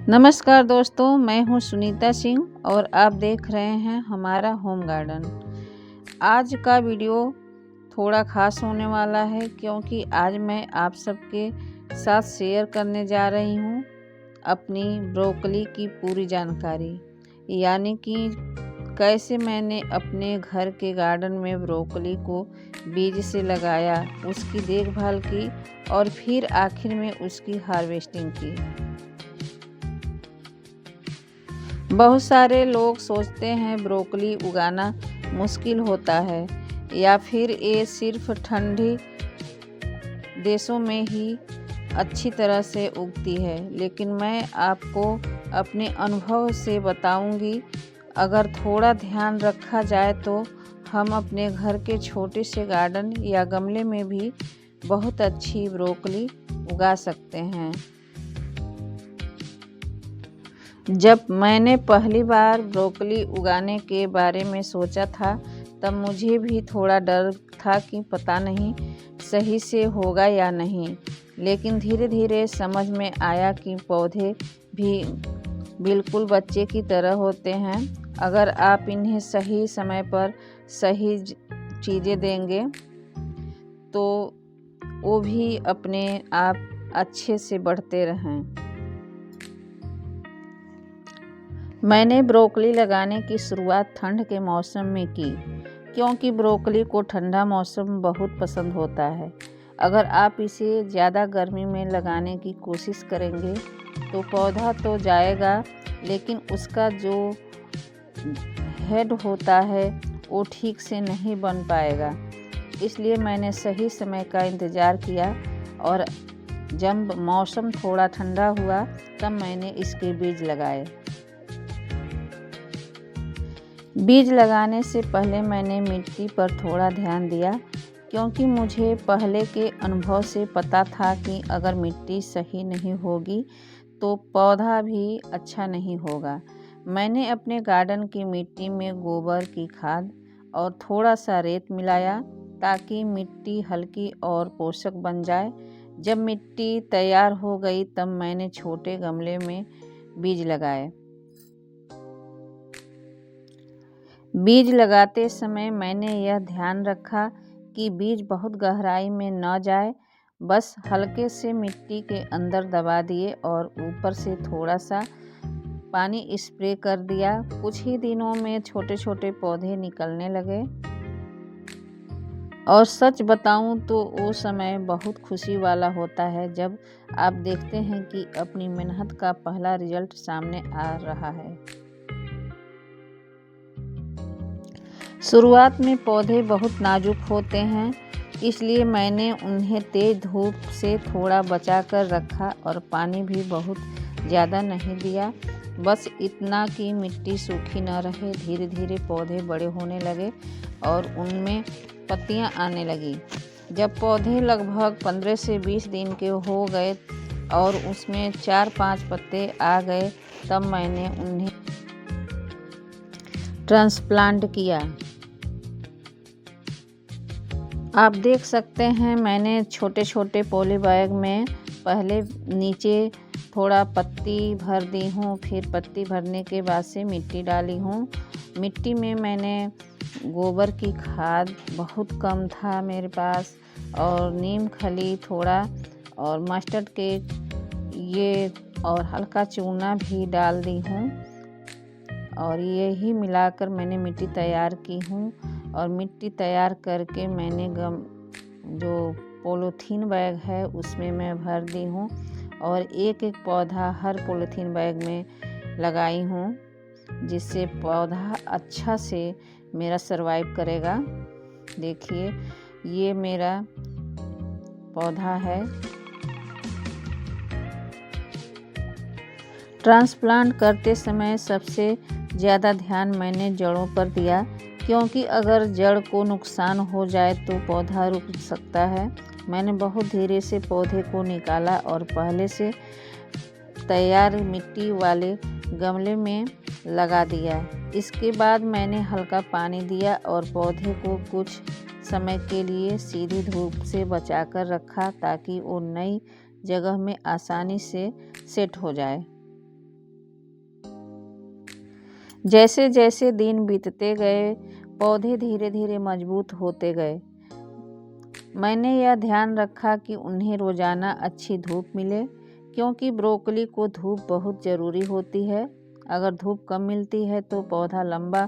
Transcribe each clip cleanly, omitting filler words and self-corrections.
नमस्कार दोस्तों, मैं हूँ सुनीता सिंह और आप देख रहे हैं हमारा होम गार्डन। आज का वीडियो थोड़ा ख़ास होने वाला है क्योंकि आज मैं आप सबके साथ शेयर करने जा रही हूँ अपनी ब्रोकली की पूरी जानकारी, यानी कि कैसे मैंने अपने घर के गार्डन में ब्रोकली को बीज से लगाया, उसकी देखभाल की और फिर आखिर में उसकी हार्वेस्टिंग की। बहुत सारे लोग सोचते हैं ब्रोकली उगाना मुश्किल होता है या फिर ये सिर्फ ठंडी देशों में ही अच्छी तरह से उगती है, लेकिन मैं आपको अपने अनुभव से बताऊंगी, अगर थोड़ा ध्यान रखा जाए तो हम अपने घर के छोटे से गार्डन या गमले में भी बहुत अच्छी ब्रोकली उगा सकते हैं। जब मैंने पहली बार ब्रोकली उगाने के बारे में सोचा था तब मुझे भी थोड़ा डर था कि पता नहीं सही से होगा या नहीं, लेकिन धीरे धीरे समझ में आया कि पौधे भी बिल्कुल बच्चे की तरह होते हैं। अगर आप इन्हें सही समय पर सही चीज़ें देंगे तो वो भी अपने आप अच्छे से बढ़ते रहें। मैंने ब्रोकली लगाने की शुरुआत ठंड के मौसम में की क्योंकि ब्रोकली को ठंडा मौसम बहुत पसंद होता है। अगर आप इसे ज़्यादा गर्मी में लगाने की कोशिश करेंगे तो पौधा तो जाएगा, लेकिन उसका जो हेड होता है वो ठीक से नहीं बन पाएगा। इसलिए मैंने सही समय का इंतज़ार किया और जब मौसम थोड़ा ठंडा हुआ तब मैंने इसके बीज लगाए। बीज लगाने से पहले मैंने मिट्टी पर थोड़ा ध्यान दिया क्योंकि मुझे पहले के अनुभव से पता था कि अगर मिट्टी सही नहीं होगी तो पौधा भी अच्छा नहीं होगा। मैंने अपने गार्डन की मिट्टी में गोबर की खाद और थोड़ा सा रेत मिलाया ताकि मिट्टी हल्की और पोषक बन जाए। जब मिट्टी तैयार हो गई तब मैंने छोटे गमले में बीज लगाए। बीज लगाते समय मैंने यह ध्यान रखा कि बीज बहुत गहराई में न जाए, बस हल्के से मिट्टी के अंदर दबा दिए और ऊपर से थोड़ा सा पानी स्प्रे कर दिया। कुछ ही दिनों में छोटे छोटे पौधे निकलने लगे और सच बताऊं तो वो समय बहुत खुशी वाला होता है जब आप देखते हैं कि अपनी मेहनत का पहला रिजल्ट सामने आ रहा है। शुरुआत में पौधे बहुत नाजुक होते हैं, इसलिए मैंने उन्हें तेज धूप से थोड़ा बचा कर रखा और पानी भी बहुत ज़्यादा नहीं दिया, बस इतना कि मिट्टी सूखी न रहे। धीरे धीरे पौधे बड़े होने लगे और उनमें पत्तियां आने लगी। जब पौधे लगभग 15 से 20 दिन के हो गए और उसमें 4-5 पत्ते आ गए तब मैंने उन्हें ट्रांसप्लांट किया। आप देख सकते हैं मैंने छोटे छोटे पॉली बैग में पहले नीचे थोड़ा पत्ती भर दी हूँ, फिर पत्ती भरने के बाद से मिट्टी डाली हूँ। मिट्टी में मैंने गोबर की खाद बहुत कम था मेरे पास और नीम खली थोड़ा और मस्टर्ड के ये और हल्का चूना भी डाल दी हूँ और यही मिलाकर मैंने मिट्टी तैयार की हूँ। और मिट्टी तैयार करके मैंने जो पॉलीथीन बैग है उसमें मैं भर दी हूँ और एक एक पौधा हर पॉलीथीन बैग में लगाई हूँ, जिससे पौधा अच्छा से मेरा सरवाइव करेगा। देखिए ये मेरा पौधा है। ट्रांसप्लांट करते समय सबसे ज़्यादा ध्यान मैंने जड़ों पर दिया क्योंकि अगर जड़ को नुकसान हो जाए तो पौधा रुक सकता है। मैंने बहुत धीरे से पौधे को निकाला और पहले से तैयार मिट्टी वाले गमले में लगा दिया। इसके बाद मैंने हल्का पानी दिया और पौधे को कुछ समय के लिए सीधी धूप से बचाकर रखा ताकि वो नई जगह में आसानी से सेट हो जाए। जैसे जैसे दिन बीतते गए पौधे धीरे धीरे मजबूत होते गए। मैंने यह ध्यान रखा कि उन्हें रोज़ाना अच्छी धूप मिले, क्योंकि ब्रोकली को धूप बहुत ज़रूरी होती है। अगर धूप कम मिलती है तो पौधा लंबा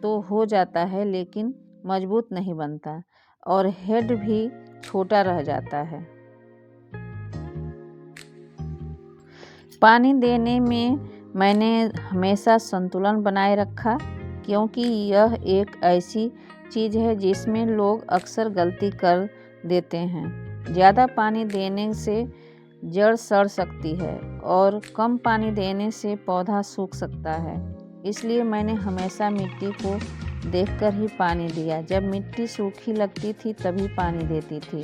तो हो जाता है लेकिन मजबूत नहीं बनता और हेड भी छोटा रह जाता है। पानी देने में मैंने हमेशा संतुलन बनाए रखा, क्योंकि यह एक ऐसी चीज़ है जिसमें लोग अक्सर गलती कर देते हैं। ज़्यादा पानी देने से जड़ सड़ सकती है और कम पानी देने से पौधा सूख सकता है। इसलिए मैंने हमेशा मिट्टी को देखकर ही पानी दिया। जब मिट्टी सूखी लगती थी तभी पानी देती थी।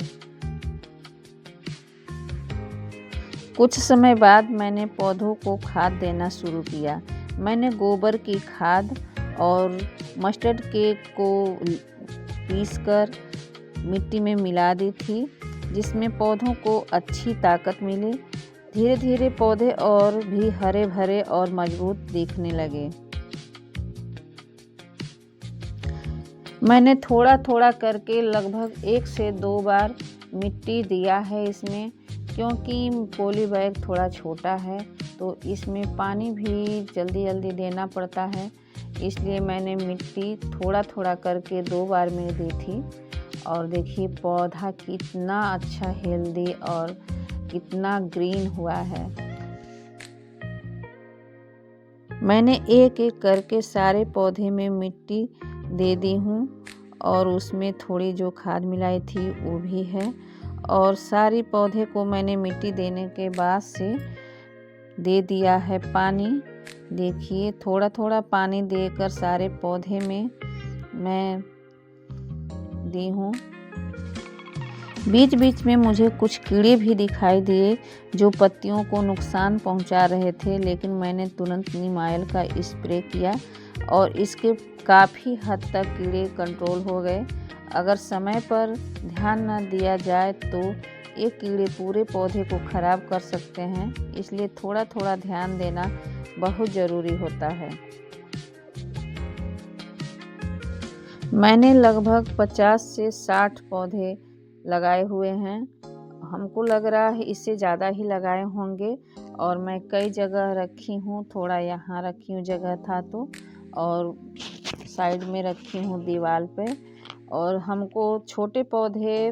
कुछ समय बाद मैंने पौधों को खाद देना शुरू किया। मैंने गोबर की खाद और मस्टर्ड केक को पीसकर मिट्टी में मिला दी थी, जिसमें पौधों को अच्छी ताकत मिली। धीरे धीरे पौधे और भी हरे भरे और मजबूत दिखने लगे। मैंने थोड़ा थोड़ा करके लगभग 1 से 2 बार मिट्टी दिया है इसमें, क्योंकि पॉली बैग थोड़ा छोटा है तो इसमें पानी भी जल्दी जल्दी देना पड़ता है। इसलिए मैंने मिट्टी थोड़ा थोड़ा करके 2 बार में दी थी। और देखिए पौधा कितना अच्छा हेल्दी और कितना ग्रीन हुआ है। मैंने एक एक करके सारे पौधे में मिट्टी दे दी हूँ और उसमें थोड़ी जो खाद मिलाई थी वो भी है। और सारी पौधे को मैंने मिट्टी देने के बाद से दे दिया है पानी। देखिए थोड़ा थोड़ा पानी देकर सारे पौधे में मैं दी हूँ। बीच बीच में मुझे कुछ कीड़े भी दिखाई दिए जो पत्तियों को नुकसान पहुँचा रहे थे, लेकिन मैंने तुरंत नीम ऑयल का स्प्रे किया और इसके काफ़ी हद तक कीड़े कंट्रोल हो गए। अगर समय पर ध्यान न दिया जाए तो ये कीड़े पूरे पौधे को खराब कर सकते हैं, इसलिए थोड़ा थोड़ा ध्यान देना बहुत ज़रूरी होता है। मैंने लगभग 50 से 60 पौधे लगाए हुए हैं। हमको लग रहा है इससे ज़्यादा ही लगाए होंगे और मैं कई जगह रखी हूँ। थोड़ा यहाँ रखी हूँ जगह था तो, और साइड में रखी हूँ दीवार पे। और हमको छोटे पौधे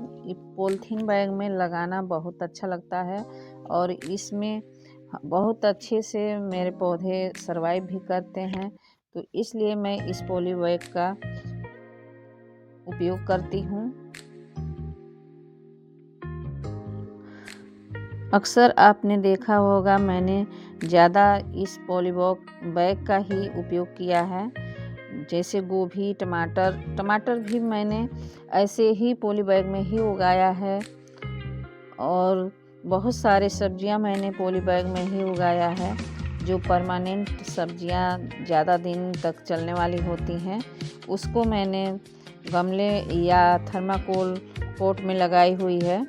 पॉलीथीन बैग में लगाना बहुत अच्छा लगता है और इसमें बहुत अच्छे से मेरे पौधे सर्वाइव भी करते हैं, तो इसलिए मैं इस पॉली बैग का उपयोग करती हूँ। अक्सर आपने देखा होगा मैंने ज़्यादा इस पॉली बैग का ही उपयोग किया है। जैसे गोभी, टमाटर भी मैंने ऐसे ही पॉली बैग में ही उगाया है और बहुत सारे सब्जियां मैंने पॉली बैग में ही उगाया है। जो परमानेंट सब्जियां ज़्यादा दिन तक चलने वाली होती हैं उसको मैंने गमले या थर्माकोल पॉट में लगाई हुई है,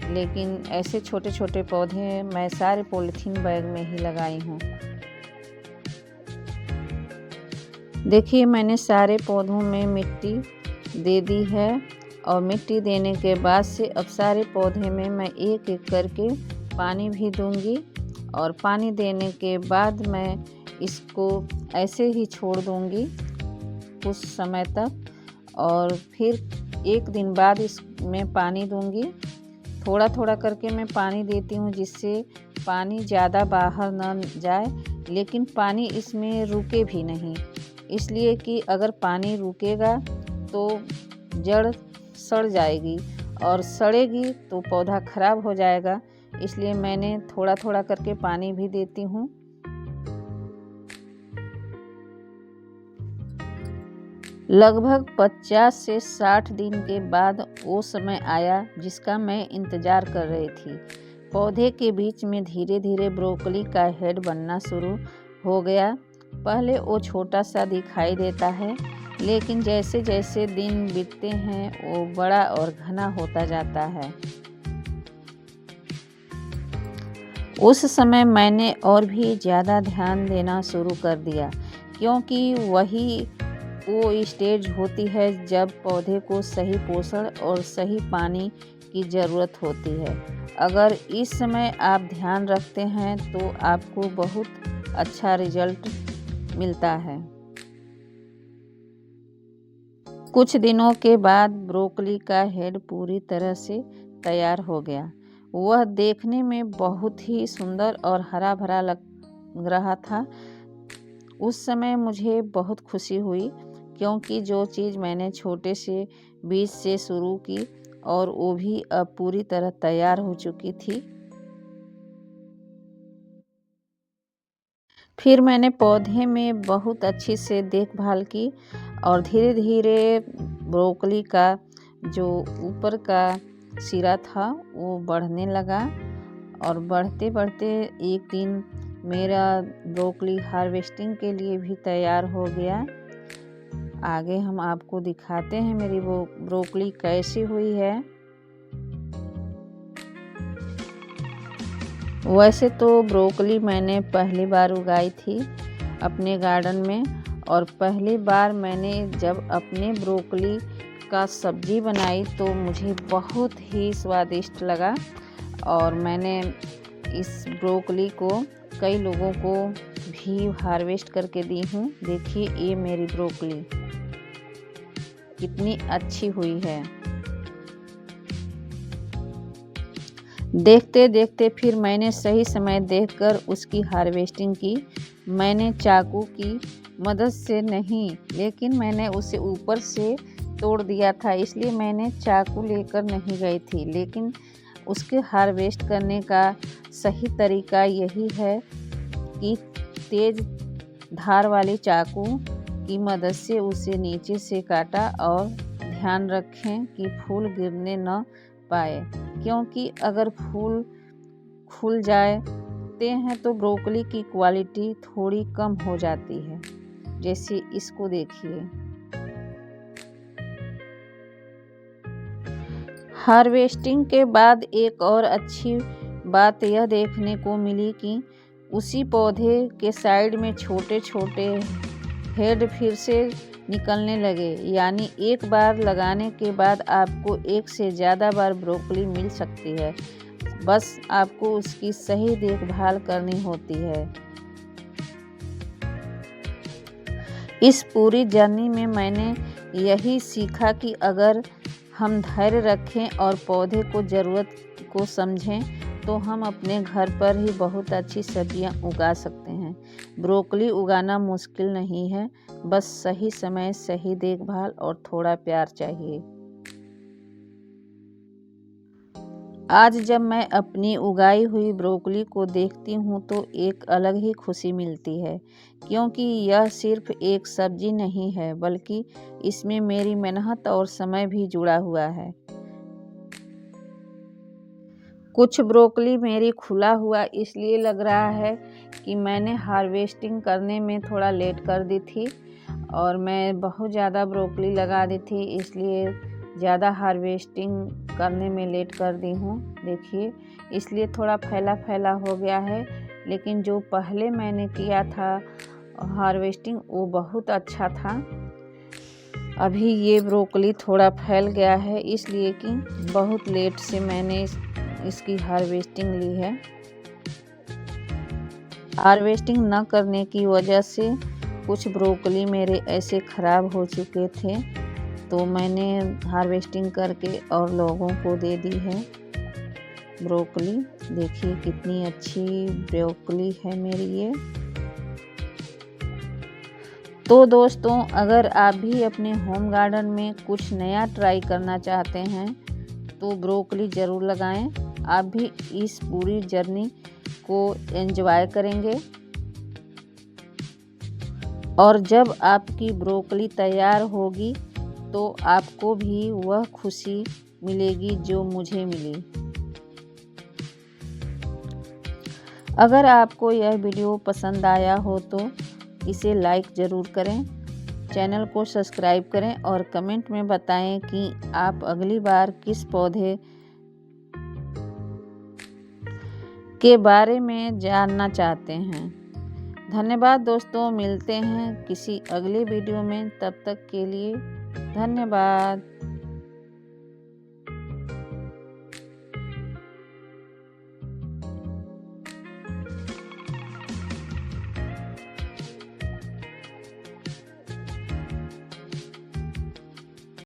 लेकिन ऐसे छोटे छोटे पौधे मैं सारे पॉलीथीन बैग में ही लगाई हूँ। देखिए मैंने सारे पौधों में मिट्टी दे दी है और मिट्टी देने के बाद से अब सारे पौधे में मैं एक एक करके पानी भी दूंगी और पानी देने के बाद मैं इसको ऐसे ही छोड़ दूंगी कुछ समय तक और फिर एक दिन बाद इसमें पानी दूंगी। थोड़ा थोड़ा करके मैं पानी देती हूँ जिससे पानी ज़्यादा बाहर न जाए, लेकिन पानी इसमें रुके भी नहीं, इसलिए कि अगर पानी रुकेगा तो जड़ सड़ जाएगी और सड़ेगी तो पौधा खराब हो जाएगा। इसलिए मैंने थोड़ा थोड़ा करके पानी भी देती हूँ। लगभग 50 से 60 दिन के बाद वो समय आया जिसका मैं इंतज़ार कर रही थी। पौधे के बीच में धीरे धीरे ब्रोकली का हेड बनना शुरू हो गया। पहले वो छोटा सा दिखाई देता है, लेकिन जैसे जैसे दिन बीतते हैं वो बड़ा और घना होता जाता है। उस समय मैंने और भी ज़्यादा ध्यान देना शुरू कर दिया, क्योंकि वही वो स्टेज होती है जब पौधे को सही पोषण और सही पानी की ज़रूरत होती है। अगर इस समय आप ध्यान रखते हैं तो आपको बहुत अच्छा रिजल्ट मिलता है। कुछ दिनों के बाद ब्रोकली का हेड पूरी तरह से तैयार हो गया। वह देखने में बहुत ही सुंदर और हरा भरा लग रहा था। उस समय मुझे बहुत खुशी हुई, क्योंकि जो चीज़ मैंने छोटे से बीज से शुरू की और वो भी अब पूरी तरह तैयार हो चुकी थी। फिर मैंने पौधे में बहुत अच्छी से देखभाल की और धीरे धीरे ब्रोकली का जो ऊपर का सिरा था वो बढ़ने लगा और बढ़ते बढ़ते एक दिन मेरा ब्रोकली हार्वेस्टिंग के लिए भी तैयार हो गया। आगे हम आपको दिखाते हैं मेरी वो ब्रोकली कैसी हुई है। वैसे तो ब्रोकली मैंने पहली बार उगाई थी अपने गार्डन में, और पहली बार मैंने जब अपने ब्रोकली का सब्जी बनाई तो मुझे बहुत ही स्वादिष्ट लगा और मैंने इस ब्रोकली को कई लोगों को भी हार्वेस्ट करके दी हूँ। देखिए ये मेरी ब्रोकली कितनी अच्छी हुई है। देखते देखते फिर मैंने सही समय देखकर उसकी हार्वेस्टिंग की। मैंने चाकू की मदद से नहीं, लेकिन मैंने उसे ऊपर से तोड़ दिया था, इसलिए मैंने चाकू लेकर नहीं गई थी। लेकिन उसके हार्वेस्ट करने का सही तरीका यही है कि तेज धार वाली चाकू की मदद से उसे नीचे से काटा और ध्यान रखें कि फूल गिरने न पाए, क्योंकि अगर फूल खुल जाते हैं तो ब्रोकली की क्वालिटी थोड़ी कम हो जाती है। जैसे इसको देखिए। हार्वेस्टिंग के बाद एक और अच्छी बात यह देखने को मिली कि उसी पौधे के साइड में छोटे छोटे हेड फिर से निकलने लगे। यानी एक बार लगाने के बाद आपको एक से ज़्यादा बार ब्रोकली मिल सकती है, बस आपको उसकी सही देखभाल करनी होती है। इस पूरी जर्नी में मैंने यही सीखा कि अगर हम धैर्य रखें और पौधे को ज़रूरत को समझें तो हम अपने घर पर ही बहुत अच्छी सब्जियां उगा सकते हैं। ब्रोकली उगाना मुश्किल नहीं है, बस सही समय, सही देखभाल और थोड़ा प्यार चाहिए। आज जब मैं अपनी उगाई हुई ब्रोकली को देखती हूँ तो एक अलग ही खुशी मिलती है, क्योंकि यह सिर्फ एक सब्जी नहीं है, बल्कि इसमें मेरी मेहनत और समय भी जुड़ा हुआ है। कुछ ब्रोकली मेरी खुला हुआ इसलिए लग रहा है कि मैंने हार्वेस्टिंग करने में थोड़ा लेट कर दी थी और मैं बहुत ज़्यादा ब्रोकली लगा दी थी, इसलिए ज़्यादा हार्वेस्टिंग करने में लेट कर दी हूँ। देखिए, इसलिए थोड़ा फैला फैला हो गया है, लेकिन जो पहले मैंने किया था हार्वेस्टिंग वो बहुत अच्छा था। अभी ये ब्रोकली थोड़ा फैल गया है, इसलिए कि बहुत लेट से मैंने इसकी हार्वेस्टिंग ली है। हार्वेस्टिंग न करने की वजह से कुछ ब्रोकली मेरे ऐसे ख़राब हो चुके थे, तो मैंने हार्वेस्टिंग करके और लोगों को दे दी है ब्रोकली। देखिए कितनी अच्छी ब्रोकली है मेरी ये। तो दोस्तों, अगर आप भी अपने होम गार्डन में कुछ नया ट्राई करना चाहते हैं तो ब्रोकली ज़रूर लगाएं। आप भी इस पूरी जर्नी को एंजॉय करेंगे और जब आपकी ब्रोकली तैयार होगी तो आपको भी वह खुशी मिलेगी जो मुझे मिली। अगर आपको यह वीडियो पसंद आया हो तो इसे लाइक ज़रूर करें, चैनल को सब्सक्राइब करें और कमेंट में बताएं कि आप अगली बार किस पौधे के बारे में जानना चाहते हैं। धन्यवाद दोस्तों, मिलते हैं किसी अगले वीडियो में, तब तक के लिए धन्यवाद।